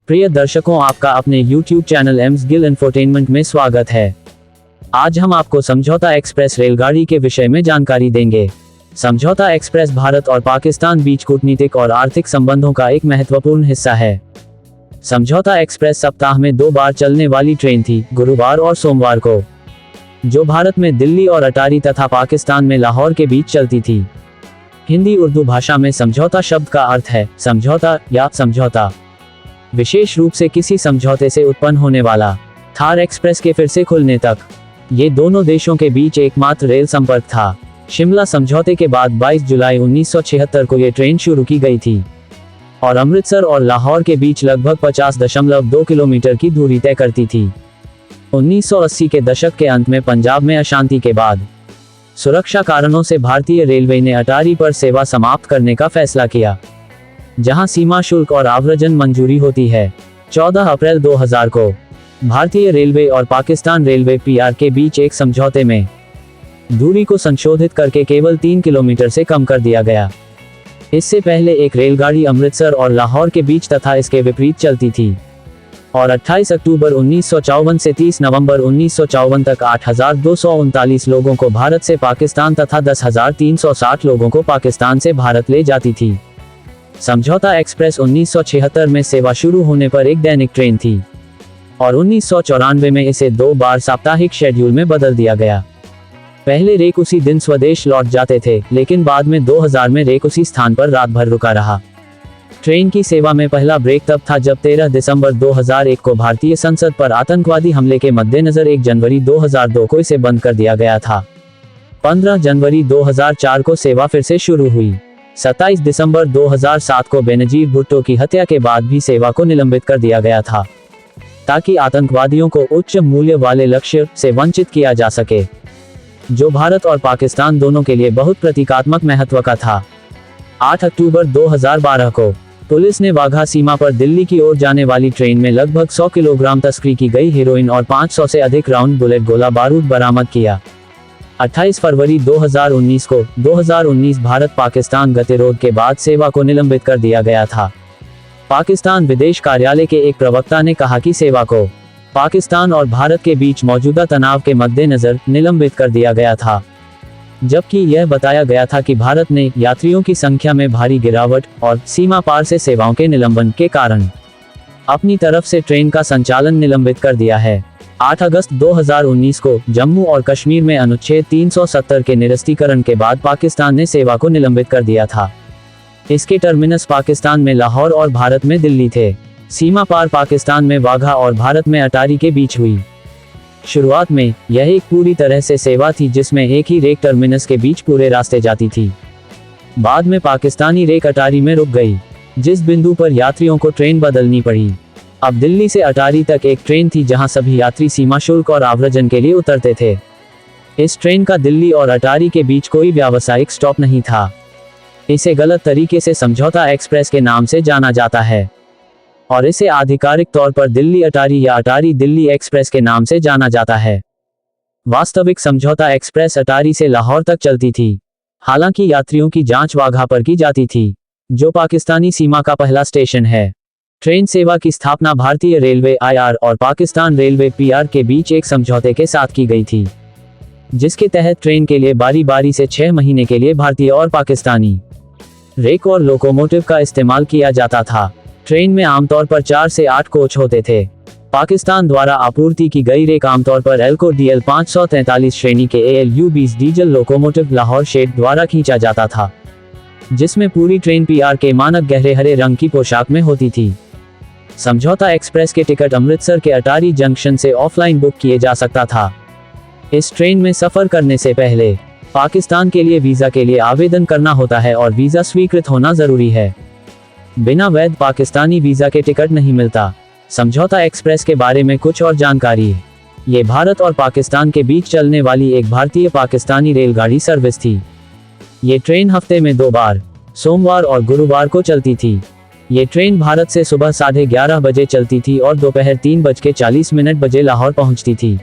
प्रिय दर्शकों, आपका अपने YouTube channel AIIMS Gill infotainment में स्वागत है। आज हम आपको समझौता एक्सप्रेस रेलगाड़ी के विषय में जानकारी देंगे। समझौता एक्सप्रेस भारत और पाकिस्तान बीच कूटनीतिक और आर्थिक संबंधों का एक महत्वपूर्ण हिस्सा है। समझौता एक्सप्रेस सप्ताह में 2 बार चलने वाली ट्रेन थी, गुरुवार और सोमवार को, जो भारत में दिल्ली और अटारी तथा पाकिस्तान में लाहौर के बीच चलती थी। हिंदी उर्दू भाषा में समझौता शब्द का अर्थ है समझौता या समझौता, विशेष रूप से किसी समझौते से उत्पन्न होने वाला। थार एक्सप्रेस के फिर से खुलने तक ये दोनों देशों के बीच एकमात्र रेल संपर्क था। शिमला समझौते के बाद 22 जुलाई 1976 को ये ट्रेन शुरू की गई थी और अमृतसर और लाहौर के बीच लगभग 50.2 किलोमीटर की दूरी तय करती थी। 1980 के दशक के अंत में पंजाब में अशांति के बाद सुरक्षा कारणों से भारतीय रेलवे ने अटारी पर सेवा समाप्त करने का फैसला किया, जहां सीमा शुल्क और आव्रजन मंजूरी होती है। 14 अप्रैल 2000 को भारतीय रेलवे और पाकिस्तान रेलवे पीआर के बीच एक समझौते में दूरी को संशोधित करके केवल 3 किलोमीटर से कम कर दिया गया। इससे पहले एक रेलगाड़ी अमृतसर और लाहौर के बीच तथा इसके विपरीत चलती थी और 28 अक्टूबर 1954 से 30 नवंबर 1954 तक 8,239 लोगों को भारत से पाकिस्तान तथा 10,360 लोगों को पाकिस्तान से भारत ले जाती थी। समझौता एक्सप्रेस 1976 में सेवा शुरू होने पर एक दैनिक ट्रेन थी और 1994 में इसे 2 बार साप्ताहिक शेड्यूल में बदल दिया गया। पहले रेक उसी दिन स्वदेश लौट जाते थे, लेकिन बाद में 2000 में रेक उसी स्थान पर रात भर रुका रहा। ट्रेन की सेवा में पहला ब्रेक तब था जब 13 दिसंबर 2001 को भारतीय संसद पर आतंकवादी हमले के मद्देनजर 1 जनवरी 2002 को इसे बंद कर दिया गया था। 15 जनवरी 2004 को सेवा फिर से शुरू हुई। 27 दिसंबर 2007 को बेनजीर भुट्टो की हत्या के बाद भी सेवा को निलंबित कर दिया गया था, ताकि आतंकवादियों को उच्च मूल्य वाले लक्ष्य से वंचित किया जा सके, जो भारत और पाकिस्तान दोनों के लिए बहुत प्रतीकात्मक महत्व का था। 8 अक्टूबर 2012 को पुलिस ने वाघा सीमा पर दिल्ली की ओर जाने वाली ट्रेन में लगभग 100 किलोग्राम तस्करी की गई हेरोइन और 500 से अधिक राउंड बुलेट गोला बारूद बरामद किया। 28 फरवरी 2019 को 2019 भारत पाकिस्तान गतिरोध के बाद सेवा को निलंबित कर दिया गया था। पाकिस्तान विदेश कार्यालय के एक प्रवक्ता ने कहा कि सेवा को पाकिस्तान और भारत के बीच मौजूदा तनाव के मद्देनजर निलंबित कर दिया गया था, जबकि यह बताया गया था कि भारत ने यात्रियों की संख्या में भारी गिरावट और सीमा पार से सेवाओं के निलंबन के कारण अपनी तरफ से ट्रेन का संचालन निलंबित कर दिया है। 8 अगस्त 2019 को जम्मू और कश्मीर में अनुच्छेद 370 के निरस्तीकरण के बाद पाकिस्तान ने सेवा को निलंबित कर दिया था। इसके टर्मिनस पाकिस्तान में लाहौर और भारत में दिल्ली थे। सीमा पार पाकिस्तान में वाघा और भारत में अटारी के बीच हुई। शुरुआत में यह एक पूरी तरह से सेवा थी जिसमें एक ही रेक टर्मिनस के बीच पूरे रास्ते जाती थी। बाद में पाकिस्तानी रेक अटारी में रुक गई, जिस बिंदु पर यात्रियों को ट्रेन बदलनी पड़ी। अब दिल्ली से अटारी तक एक ट्रेन थी जहां सभी यात्री सीमा शुल्क और आव्रजन के लिए उतरते थे। इस ट्रेन का दिल्ली और अटारी के बीच कोई व्यावसायिक स्टॉप नहीं था। इसे गलत तरीके से समझौता एक्सप्रेस के नाम से जाना जाता है और इसे आधिकारिक तौर पर दिल्ली अटारी या अटारी दिल्ली एक्सप्रेस के नाम से जाना जाता है। वास्तविक समझौता एक्सप्रेस अटारी से लाहौर तक चलती थी, हालांकि यात्रियों की जांच वाघा पर की जाती थी, जो पाकिस्तानी सीमा का पहला स्टेशन है। ट्रेन सेवा की स्थापना भारतीय रेलवे आईआर और पाकिस्तान रेलवे पीआर के बीच एक समझौते के साथ की गई थी, जिसके तहत ट्रेन के लिए बारी बारी से 6 महीने के लिए भारतीय और पाकिस्तानी रेक और लोकोमोटिव का इस्तेमाल किया जाता था। ट्रेन में आमतौर पर 4 से 8 कोच होते थे। पाकिस्तान द्वारा आपूर्ति की गई रेक आमतौर पर एल्को DL 543 श्रेणी के ALU 20 diesel locomotive Lahore shed द्वारा खींचा जाता था, जिसमें पूरी ट्रेन पीआर के मानक गहरे हरे रंग की पोशाक में होती थी। समझौता एक्सप्रेस के टिकट अमृतसर के अटारी जंक्शन से ऑफलाइन बुक किए जा सकता था। इस ट्रेन में सफर करने से पहले पाकिस्तान के लिए वीजा के लिए आवेदन करना होता है और वीजा स्वीकृत होना जरूरी है। बिना वैध पाकिस्तानी वीजा के टिकट नहीं मिलता। समझौता एक्सप्रेस के बारे में कुछ और जानकारी। ये भारत और पाकिस्तान के बीच चलने वाली एक भारतीय पाकिस्तानी रेलगाड़ी सर्विस थी। ये ट्रेन हफ्ते में 2 बार, सोमवार और गुरुवार को चलती थी। ये ट्रेन भारत से सुबह 11:30 बजे चलती थी और दोपहर 3:40 बजे लाहौर पहुंचती थी।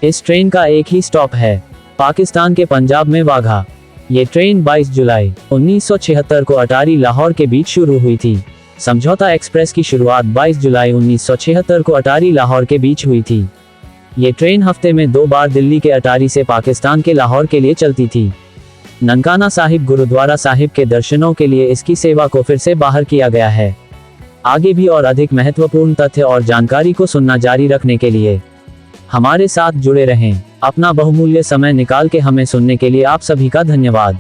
इस ट्रेन का एक ही स्टॉप है, पाकिस्तान के पंजाब में वाघा। ये ट्रेन 22 जुलाई 1976 को अटारी लाहौर के बीच शुरू हुई थी। समझौता एक्सप्रेस की शुरुआत 22 जुलाई 1976 को अटारी लाहौर के बीच हुई थी। ये ट्रेन हफ्ते में 2 बार दिल्ली के अटारी से पाकिस्तान के लाहौर के लिए चलती थी। ननकाना साहिब गुरुद्वारा साहिब के दर्शनों के लिए इसकी सेवा को फिर से बहाल किया गया है। आगे भी और अधिक महत्वपूर्ण तथ्य और जानकारी को सुनना जारी रखने के लिए हमारे साथ जुड़े रहें। अपना बहुमूल्य समय निकाल के हमें सुनने के लिए आप सभी का धन्यवाद।